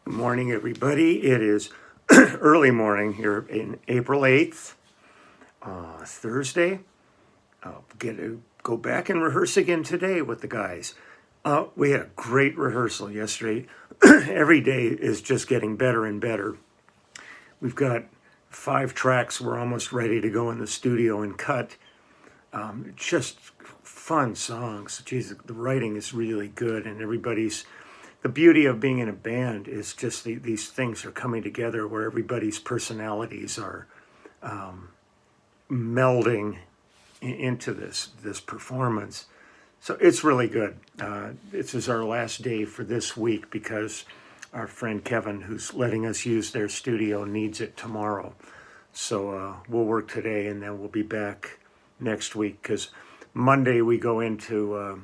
Good morning, everybody. It is early morning here in April 8th, Thursday. I'll get to go back and rehearse again today with the guys. We had a great rehearsal yesterday. Every day is just getting better and better. We've got 5 tracks. We're almost ready to go in the studio and cut. Just fun songs. Jeez, the writing is really good, and the beauty of being in a band is just these things are coming together where everybody's personalities are melding into this performance. So it's really good. This is our last day for this week because our friend Kevin, who's letting us use their studio, needs it tomorrow. So we'll work today and then we'll be back next week because Monday we go into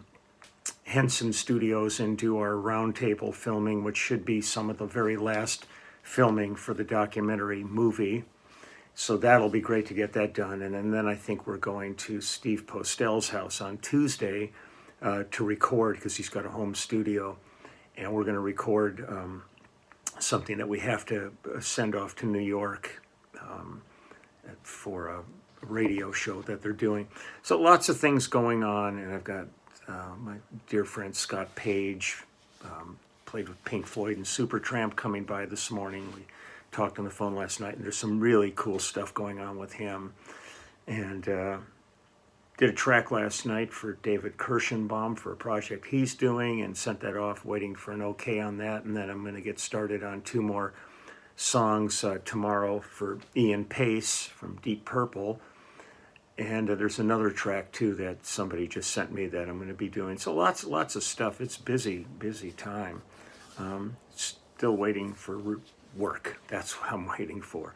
Henson Studios and do our roundtable filming, which should be some of the very last filming for the documentary movie. So that'll be great to get that done. And then I think we're going to Steve Postel's house on Tuesday to record because he's got a home studio. And we're going to record something that we have to send off to New York for a radio show that they're doing. So lots of things going on, and I've got my dear friend Scott Page, played with Pink Floyd and Supertramp, coming by this morning. We talked on the phone last night, and there's some really cool stuff going on with him. And did a track last night for David Kirschenbaum for a project he's doing, and sent that off, waiting for an okay on that. And then I'm going to get started on 2 more songs tomorrow for Ian Pace from Deep Purple. And there's another track too that somebody just sent me that I'm going to be doing. So lots of stuff. It's busy time. Still waiting for work. That's what I'm waiting for.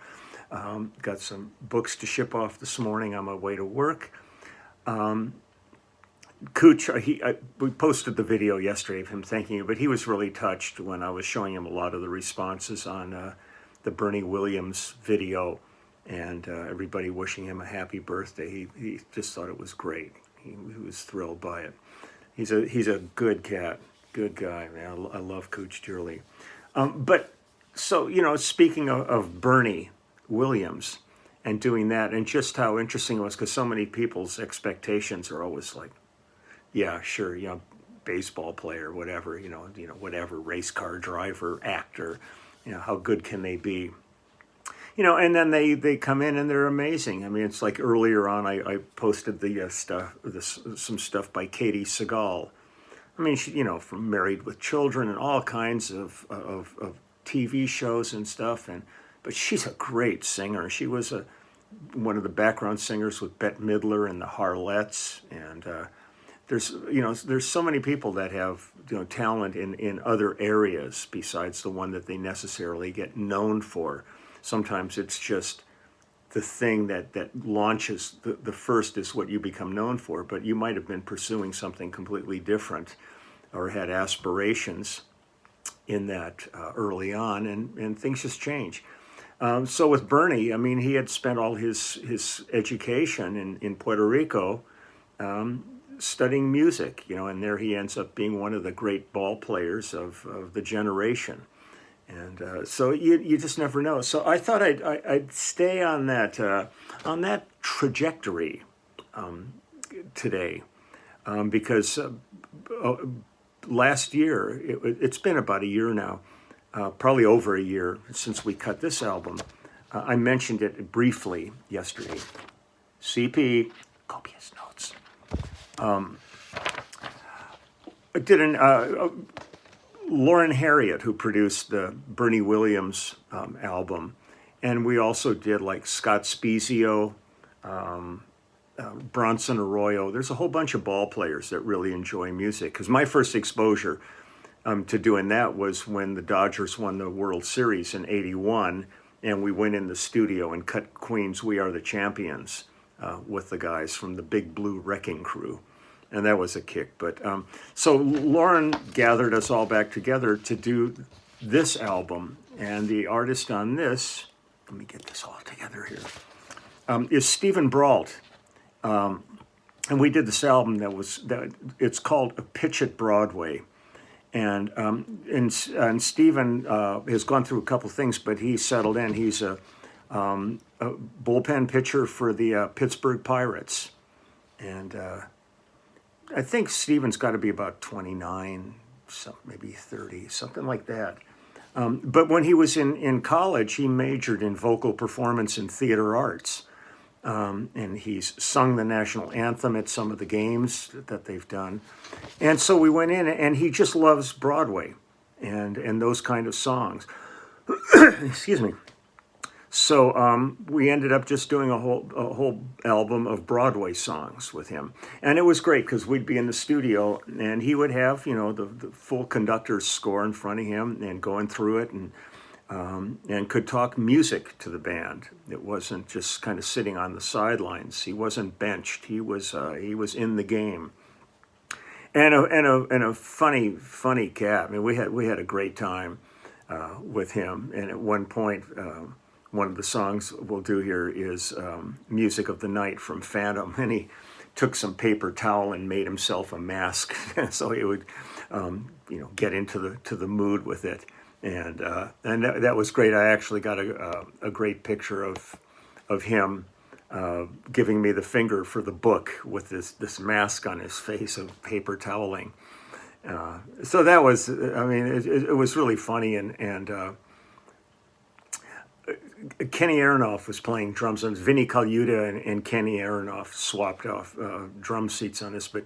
Got some books to ship off this morning on my way to work. Cooch, we posted the video yesterday of him thanking you, but he was really touched when I was showing him a lot of the responses on the Bernie Williams video. And everybody wishing him a happy birthday. He just thought it was great. He was thrilled by it. He's a good cat, good guy, man. I love Cooch dearly. But so, speaking of Bernie Williams and doing that, and just how interesting it was, because so many people's expectations are always like, yeah, sure, baseball player, whatever, whatever, race car driver, actor, how good can they be? And then they come in and they're amazing. I mean, it's like earlier on, I posted some stuff by Katie Seagal. I mean, she, from Married with Children and all kinds of TV shows and stuff. But she's a great singer. She was one of the background singers with Bette Midler and the Harlettes. And there's so many people that have talent in other areas besides the one that they necessarily get known for. Sometimes it's just the thing that launches the first is what you become known for, but you might have been pursuing something completely different or had aspirations in that early on, and things just change. So with Bernie, I mean, he had spent all his education in Puerto Rico studying music, and there he ends up being one of the great ball players of the generation. And so you just never know. So I thought I'd stay on that trajectory today because last year, it's been about a year now, probably over a year since we cut this album. I mentioned it briefly yesterday. CP, copious notes. I did Lauren Harriott, who produced the Bernie Williams album, and we also did like Scott Spezio, Bronson Arroyo. There's a whole bunch of ball players that really enjoy music, because my first exposure to doing that was when the Dodgers won the World Series in '81, and we went in the studio and cut Queen's We Are the Champions with the guys from the Big Blue Wrecking Crew. And that was a kick. But so Lauren gathered us all back together to do this album. And the artist on this, let me get this all together here, is Stephen Brault. And we did this album it's called A Pitch at Broadway. And Stephen has gone through a couple things, but he's settled in. He's a bullpen pitcher for the Pittsburgh Pirates, and I think Stephen's got to be about 29, maybe 30, something like that. But when he was in college, he majored in vocal performance and theater arts. And he's sung the national anthem at some of the games that they've done. And so we went in, and he just loves Broadway and those kind of songs. Excuse me. So we ended up just doing a whole album of Broadway songs with him. And it was great because we'd be in the studio and he would have, the full conductor's score in front of him and going through it and could talk music to the band. It wasn't just kind of sitting on the sidelines. He wasn't benched. He was in the game. And a funny cat. I mean, we had a great time with him. And at one point, one of the songs we'll do here is Music of the Night from Phantom, and he took some paper towel and made himself a mask so he would get into the mood with it, and that was great. I actually got a great picture of him giving me the finger for the book with this mask on his face of paper toweling. So that was, it was really funny, and Kenny Aronoff was playing drums, and Vinnie Colaiuta and Kenny Aronoff swapped off drum seats on this, but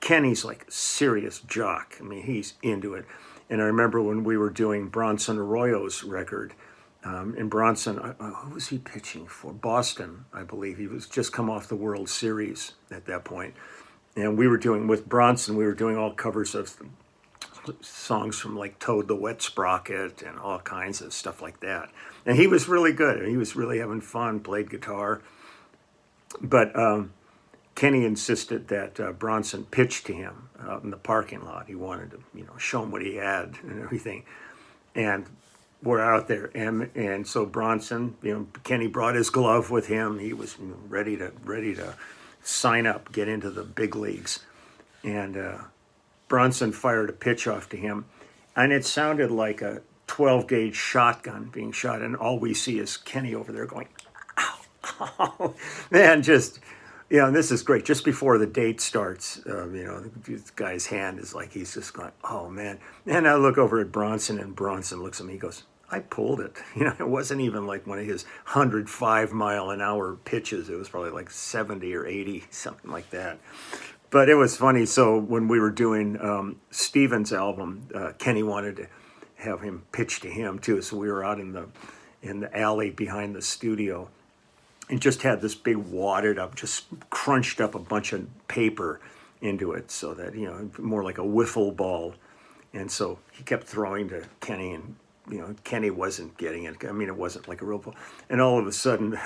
Kenny's like a serious jock. I mean, he's into it. And I remember when we were doing Bronson Arroyo's record, and Bronson, who was he pitching for? Boston, I believe. He was just come off the World Series at that point. And with Bronson, we were doing all covers of songs from like Toad the Wet Sprocket and all kinds of stuff like that. And he was really good. He was really having fun, played guitar. But Kenny insisted that Bronson pitch to him out in the parking lot. He wanted to, show him what he had and everything. And we're out there. And so Bronson, Kenny brought his glove with him. He was ready to sign up, get into the big leagues. And Bronson fired a pitch off to him, and it sounded like a 12-gauge shotgun being shot, and all we see is Kenny over there going, ow, ow. Man, just, this is great. Just before the date starts, this guy's hand is like, he's just going, oh, man. And I look over at Bronson, and Bronson looks at me, he goes, I pulled it. It wasn't even like one of his 105-mile-an-hour pitches. It was probably like 70 or 80, something like that. But it was funny. So when we were doing Stephen's album, Kenny wanted to have him pitch to him too. So we were out in the alley behind the studio, and just had this big wadded up, just crunched up a bunch of paper into it, so that more like a wiffle ball. And so he kept throwing to Kenny, and Kenny wasn't getting it. I mean, it wasn't like a real ball. And all of a sudden,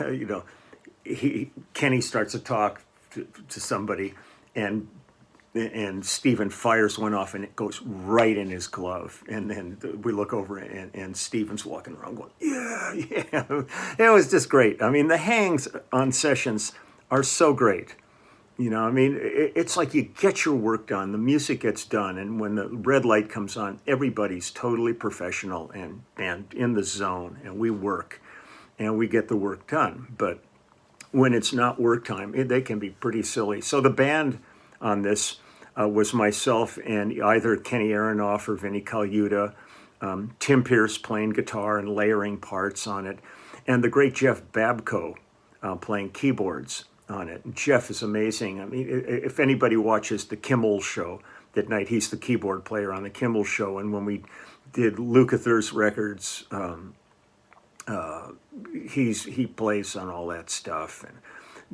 Kenny starts to talk to somebody. And Stephen fires one off, and it goes right in his glove. And then we look over, and Stephen's walking around going, yeah. It was just great. I mean, the hangs on sessions are so great. It's like you get your work done, the music gets done, and when the red light comes on, everybody's totally professional and in the zone, and we work, and we get the work done. But when it's not work time, they can be pretty silly. So the band on this was myself and either Kenny Aronoff or Vinnie Colaiuta, Tim Pierce playing guitar and layering parts on it, and the great Jeff Babko playing keyboards on it. And Jeff is amazing. I mean, if anybody watches the Kimmel Show that night, he's the keyboard player on the Kimmel Show. And when we did Lukather's records, he plays on all that stuff, and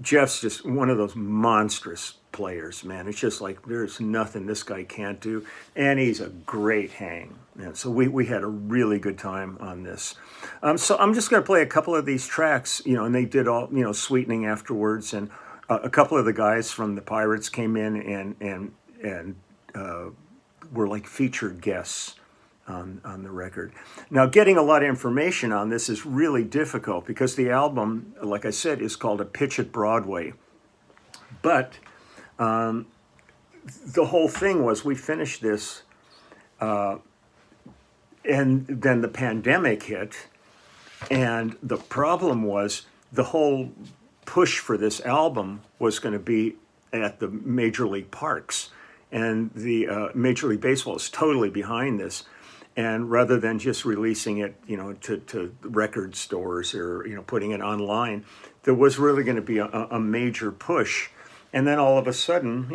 Jeff's just one of those monstrous players, man. It's just like there's nothing this guy can't do, and he's a great hang. And so we had a really good time on this. So I'm just going to play a couple of these tracks, and they did all sweetening afterwards, and a couple of the guys from the Pirates came in and were like featured guests on the record. Now, getting a lot of information on this is really difficult because the album, like I said, is called A Pitch at Broadway. But the whole thing was we finished this And then the pandemic hit, and the problem was the whole push for this album was going to be at the major league parks, and the Major League Baseball is totally behind this. And rather than just releasing it, to record stores or putting it online, there was really going to be a major push. And then all of a sudden,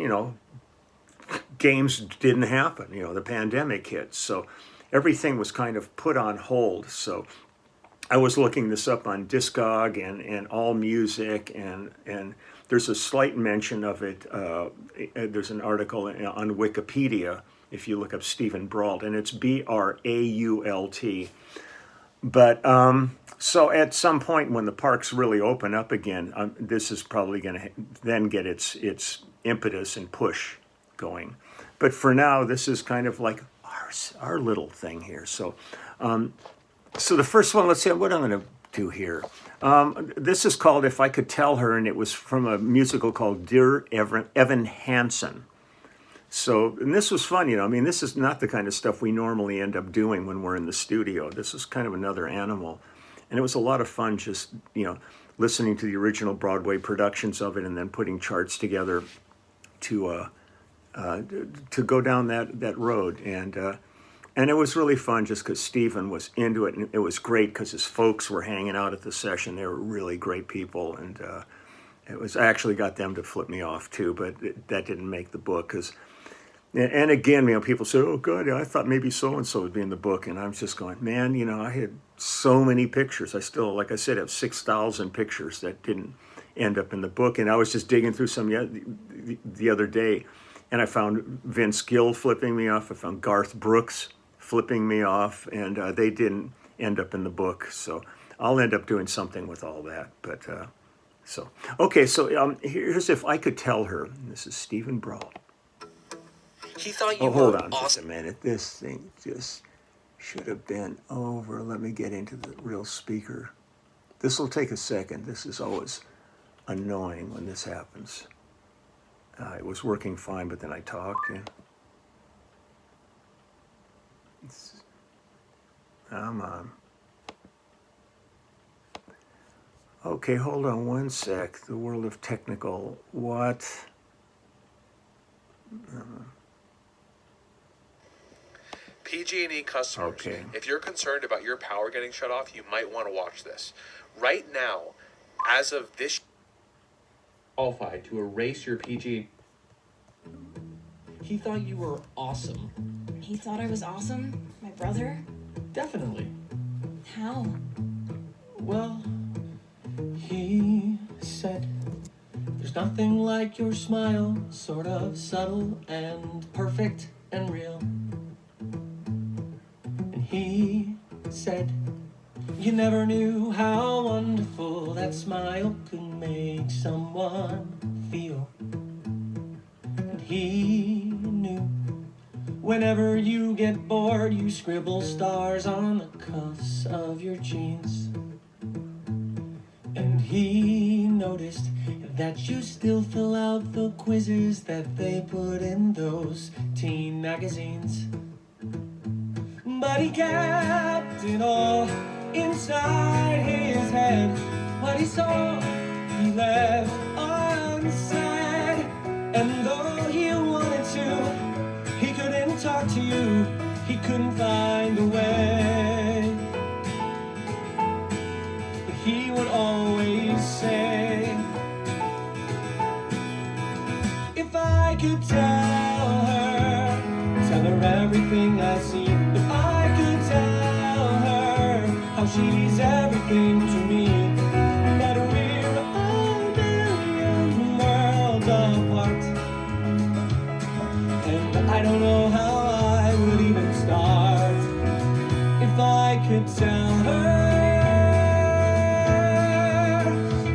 games didn't happen. The pandemic hit, so everything was kind of put on hold. So I was looking this up on Discog and All Music, and there's a slight mention of it. There's an article on Wikipedia if you look up Stephen Brault, and it's Brault. But so at some point when the parks really open up again, this is probably going to then get its impetus and push going. But for now, this is kind of like our little thing here. So so the first one, let's see what I'm going to do here. This is called If I Could Tell Her, and it was from a musical called Dear Evan Hansen. So, and this was fun, this is not the kind of stuff we normally end up doing when we're in the studio. This is kind of another animal. And it was a lot of fun just, listening to the original Broadway productions of it and then putting charts together to go down that road. And it was really fun just because Stephen was into it, and it was great because his folks were hanging out at the session. They were really great people, and I actually got them to flip me off too, but that didn't make the book. And again, people say, "Oh, good, I thought maybe so-and-so would be in the book," and I'm just going, man, I had so many pictures. I still, like I said, have 6,000 pictures that didn't end up in the book, and I was just digging through some the other day, and I found Vince Gill flipping me off. I found Garth Brooks flipping me off, and they didn't end up in the book. So I'll end up doing something with all that. But so here's If I Could Tell Her. This is Stephen Brault. He thought you hold were on awesome. Just a minute. This thing just should have been over. Let me get into the real speaker. This will take a second. This is always annoying when this happens. It was working fine, but then I talked. And come on. Okay, hold on one sec. The world of technical what? PG&E customers, Okay. if you're concerned about your power getting shut off, you might want to watch this. Right now, as of this, qualified to erase your PG. He thought you were awesome. He thought I was awesome? My brother? Definitely. How? Well, he said, there's nothing like your smile, sort of subtle and perfect and real. And he said, you never knew how wonderful that smile could make someone feel. And he knew whenever you get bored, you scribble stars on the cuffs of your jeans. And he noticed that you still fill out the quizzes that they put in those teen magazines. But he kept it all inside his head. What he saw, he left unsaid. And though he wanted to, he couldn't talk to you. He couldn't find a way. But he would always say, if I could tell her everything I see. If I could tell her how she's everything to me, that we're a million worlds apart. And I don't know how I would even start if I could tell her.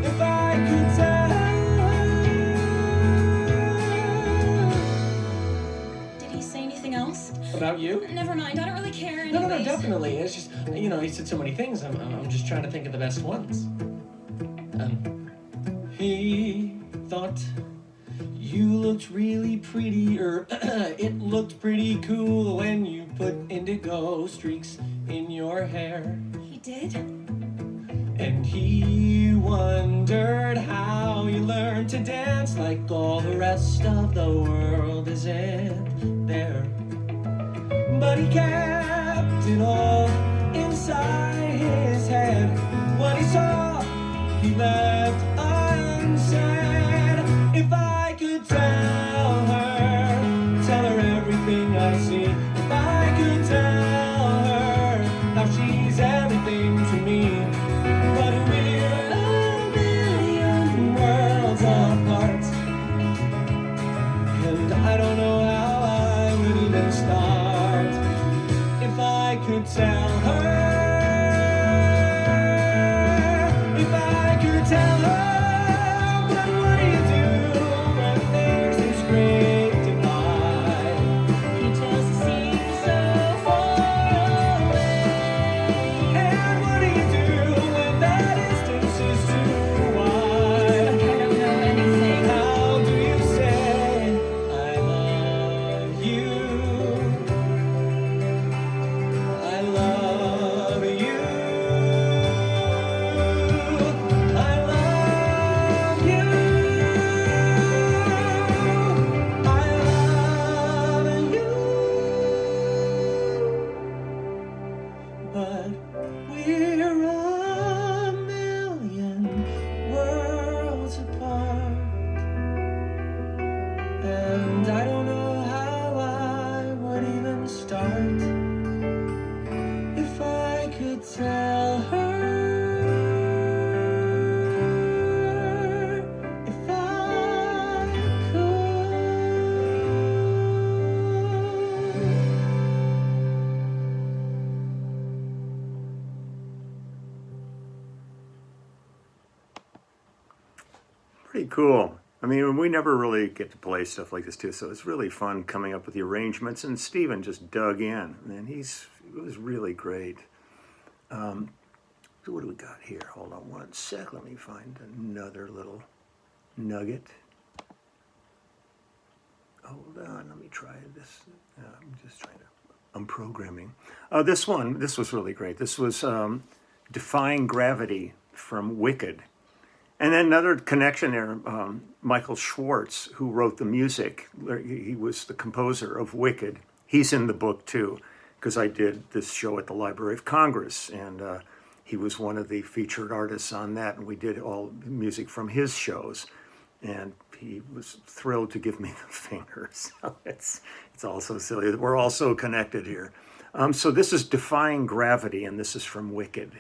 If I could tell her. Did he say anything else? About you? Never mind, I don't really care anyways. No, definitely. It's just, he said so many things. I'm just trying to think of the best ones. He thought You looked really pretty, it looked pretty cool when you put indigo streaks in your hair. He did? And he wondered how you learned to dance like all the rest of the world isn't there. But he kept it all inside his head. What he saw, he left unsaid. If I could tell her everything I see. If I could tell her how she's everything to me. But we're a million worlds apart, and I don't know how I would even start if I could tell her. If I could tell her, but what do you do when there's this great divide? He just seems so far away. And what do you do when that distance is too wide? I don't know anything. How do you say I love you? I love you. I love you. I love you. But we're a million worlds apart, and I don't know how I would even start if I could tell her. If I could. Pretty cool. I mean, we never really get to play stuff like this too, so it's really fun coming up with the arrangements. And Stephen just dug in, and it was really great. So what do we got here? Hold on one sec. Let me find another little nugget. Hold on. Let me try this. I'm just trying to. I'm programming. This was really great. This was Defying Gravity from Wicked. And then another connection there, Michael Schwartz, who wrote the music. He was the composer of Wicked. He's in the book too, because I did this show at the Library of Congress, and he was one of the featured artists on that, and we did all the music from his shows. And he was thrilled to give me the finger. So it's all so silly. We're all so connected here. So this is Defying Gravity, and this is from Wicked.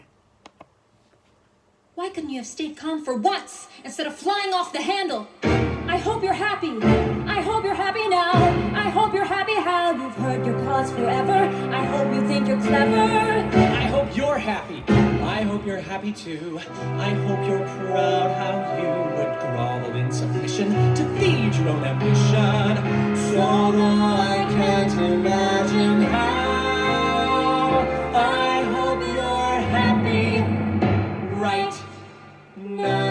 Why couldn't you have stayed calm for once instead of flying off the handle? I hope you're happy. I hope you're happy now. I hope you're happy how you've heard your cause forever. I hope you think you're clever. I hope you're happy. I hope you're happy too. I hope you're proud how you would grovel in submission to feed your own ambition. So though I can't imagine how, I hope you're happy right now.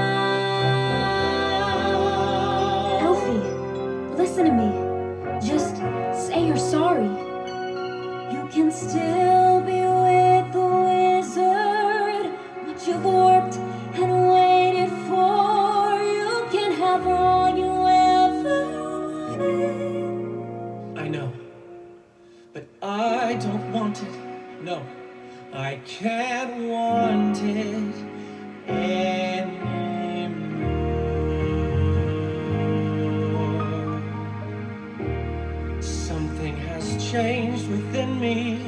Elfie, listen to me. Just say you're sorry. You can still be with the wizard. What you've worked and waited for, you can have all you ever wanted. I know, but I don't want it. No, I can't want it anymore. Something has changed within me.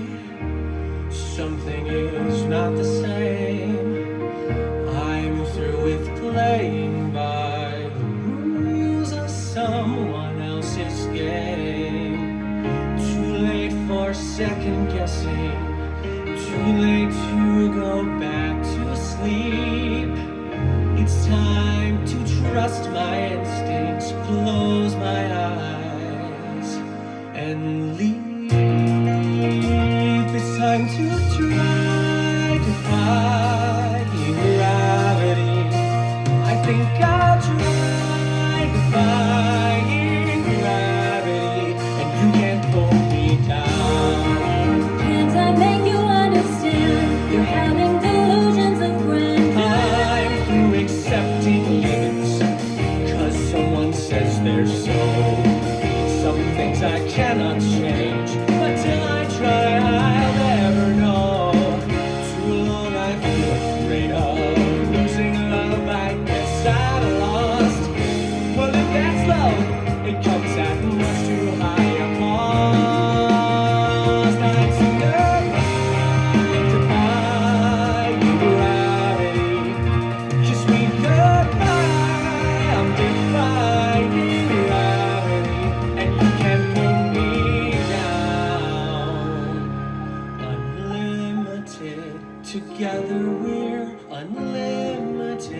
Something is not the same. I'm through with playing by the rules of someone else's game. Too late for second guessing. Too late to go back to sleep. It's time to trust my instincts, close my eyes, and leave. It's time to try defying gravity. I think I'll try defying Together we're unlimited.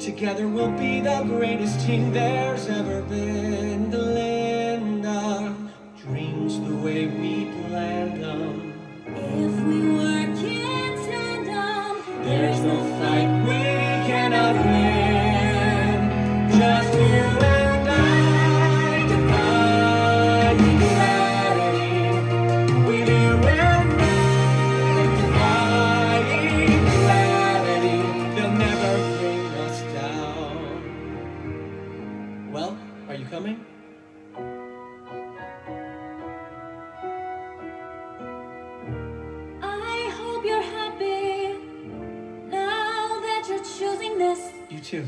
Together we'll be the greatest team there's ever been. The land of dreams the way we planned them. If we work in tandem, There's no fight we cannot win. Just you and I, defying gravity. With you and I, defying gravity. They'll never bring us down. Well, are you coming? I hope you're happy now that you're choosing this. You too.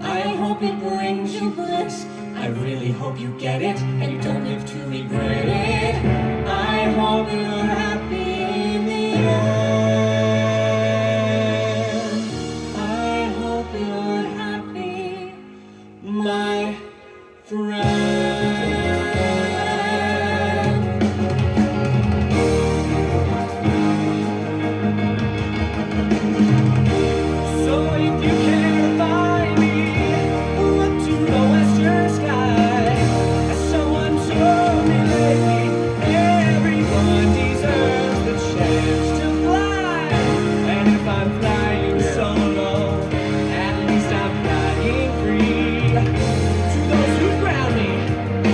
I hope it brings you bliss. I really hope you get it and you don't live to regret it. I hope you're happy in the end. I hope you're happy, my friend. So if you can't find me, look to the western sky. As someone told me lately, everyone deserves the chance to fly. And if I'm flying solo, at least I'm flying free. To those who ground me,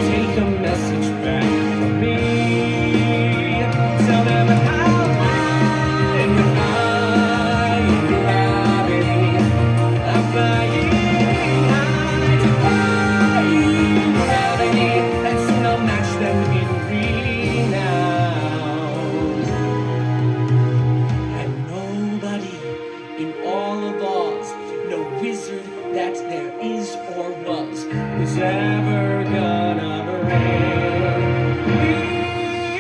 take a message back from me. Tell them how I'm defying gravity. I'm flying high, defying gravity, and soon I'll match them in renown. And nobody in all of Oz, no wizard that there is or was ever gonna bring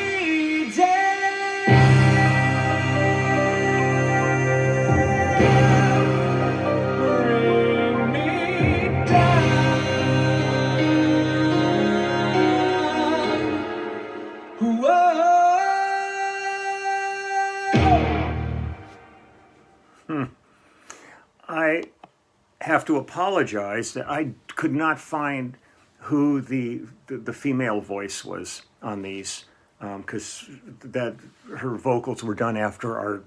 me down. Bring me down. Whoa. I have to apologize that I could not find who the female voice was on these, because that her vocals were done after our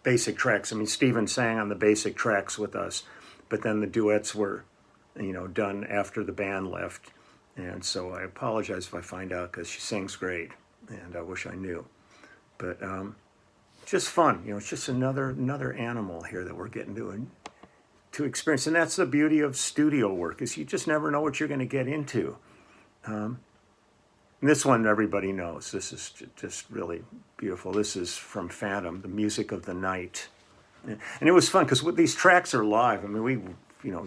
basic tracks. I mean, Stephen sang on the basic tracks with us, but then the duets were, done after the band left. And so I apologize if I find out, because she sings great, and I wish I knew. But just fun, it's just another animal here that we're getting to experience. And that's the beauty of studio work, is you just never know what you're going to get into. And this one everybody knows. This is just really beautiful. This is from Phantom, the music of the night. And it was fun because these tracks are live. I mean, we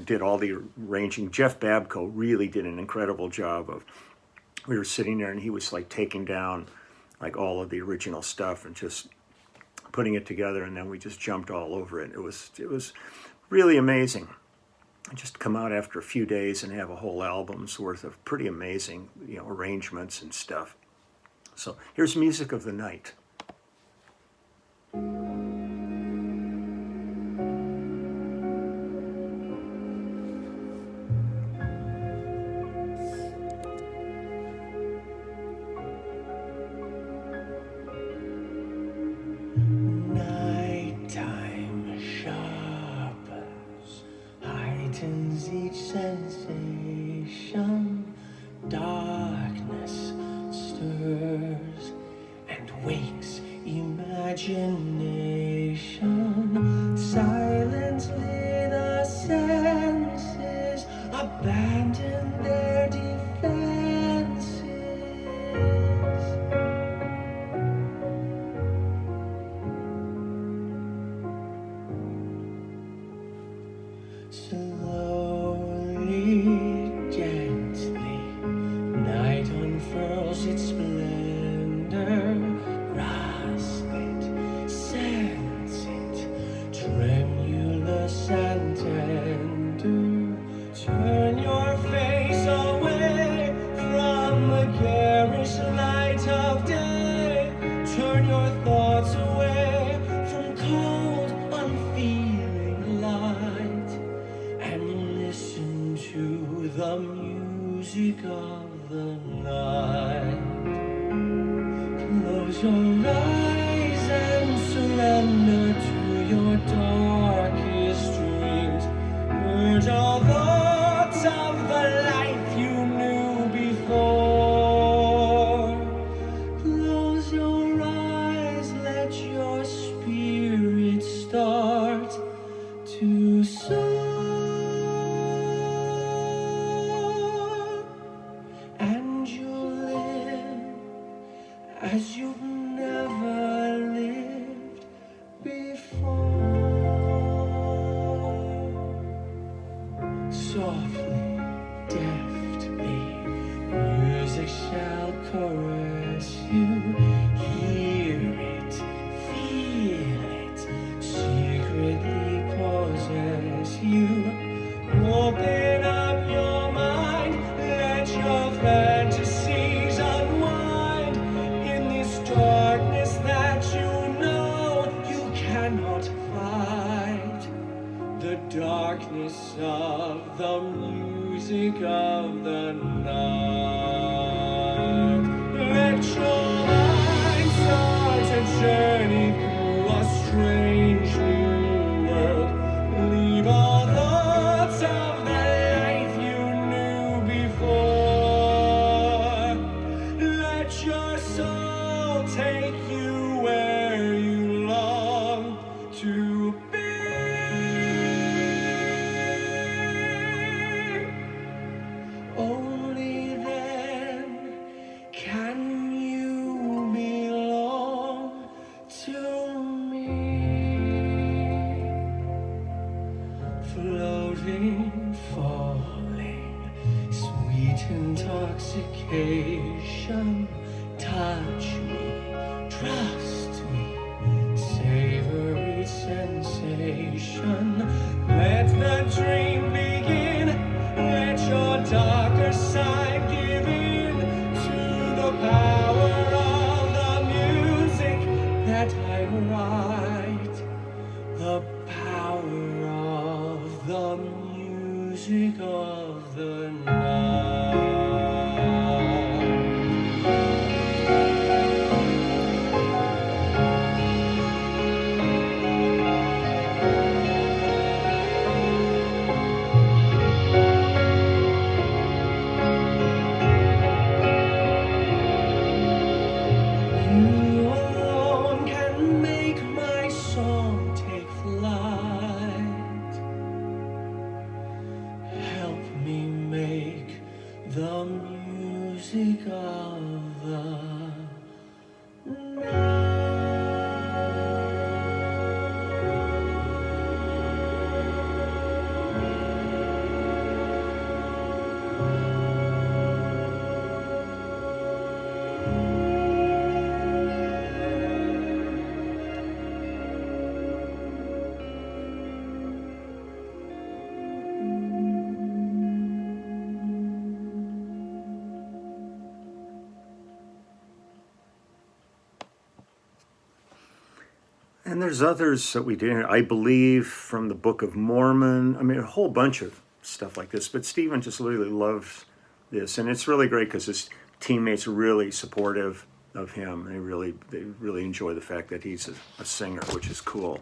did all the arranging. Jeff Babco really did an incredible job of, we were sitting there and he was like taking down like all of the original stuff and just putting it together, and then we just jumped all over it. It was really amazing. Just come out after a few days and have a whole album's worth of pretty amazing, arrangements and stuff. So here's Music of the Night. Nighttime sharpens, heightens each sensation. Darkness stirs and wakes imagination. Silently the senses abandon their defenses. Slowly, gently, night unfurls its splendor. Grasp it, sense it, tremulous and tender. Turn your face away from the garish light of day. Turn your thoughts away from darkness of the music of the night. Let your mind start a journey through a strange new world. Leave all thoughts of the life you knew before. Let your soul take you where you long to be. Only then can you belong to me. Floating, falling, sweet intoxication. Touch me, trust me, savory sensation. Let the dream begin. Let your darker side give in to the power of the music that I write. The power of the music of the night. You alone can make my song take flight. Help me make the music of the night. And there's others that we did, I believe, from the Book of Mormon. I mean, a whole bunch of stuff like this. But Stephen just really loves this, and it's really great because his teammates are really supportive of him. They really enjoy the fact that he's a singer, which is cool.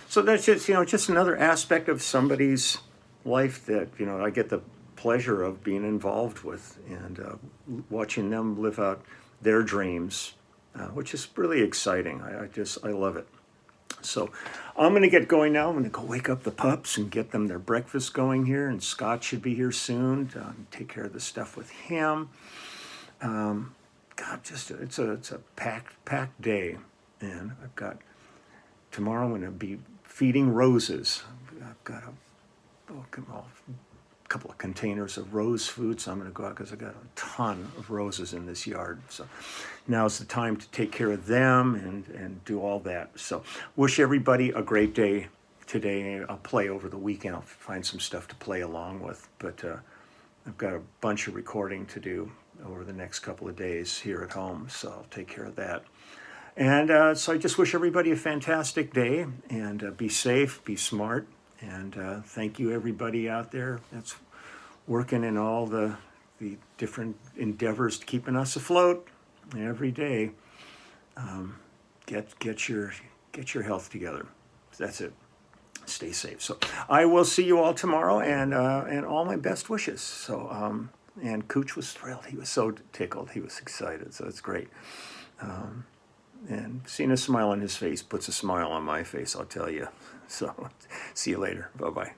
So that's just just another aspect of somebody's life that I get the pleasure of being involved with and watching them live out their dreams. Which is really exciting. I love it. So I'm going to get going now. I'm going to go wake up the pups and get them their breakfast going here. And Scott should be here soon to take care of the stuff with him. God, it's a packed day. And I've got tomorrow I'm going to be feeding roses. I've got a couple of containers of rose food, so I'm going to go out because I got a ton of roses in this yard. So now's the time to take care of them and do all that. So wish everybody a great day today. I'll play over the weekend. I'll find some stuff to play along with, but I've got a bunch of recording to do over the next couple of days here at home, so I'll take care of that. And so I just wish everybody a fantastic day, and be safe, be smart. And thank you, everybody out there that's working in all the different endeavors to keeping us afloat every day. Get your health together. That's it. Stay safe. So I will see you all tomorrow, and all my best wishes. So and Cooch was thrilled. He was so tickled. He was excited. So it's great. And seeing a smile on his face puts a smile on my face, I'll tell you. So see you later. Bye-bye.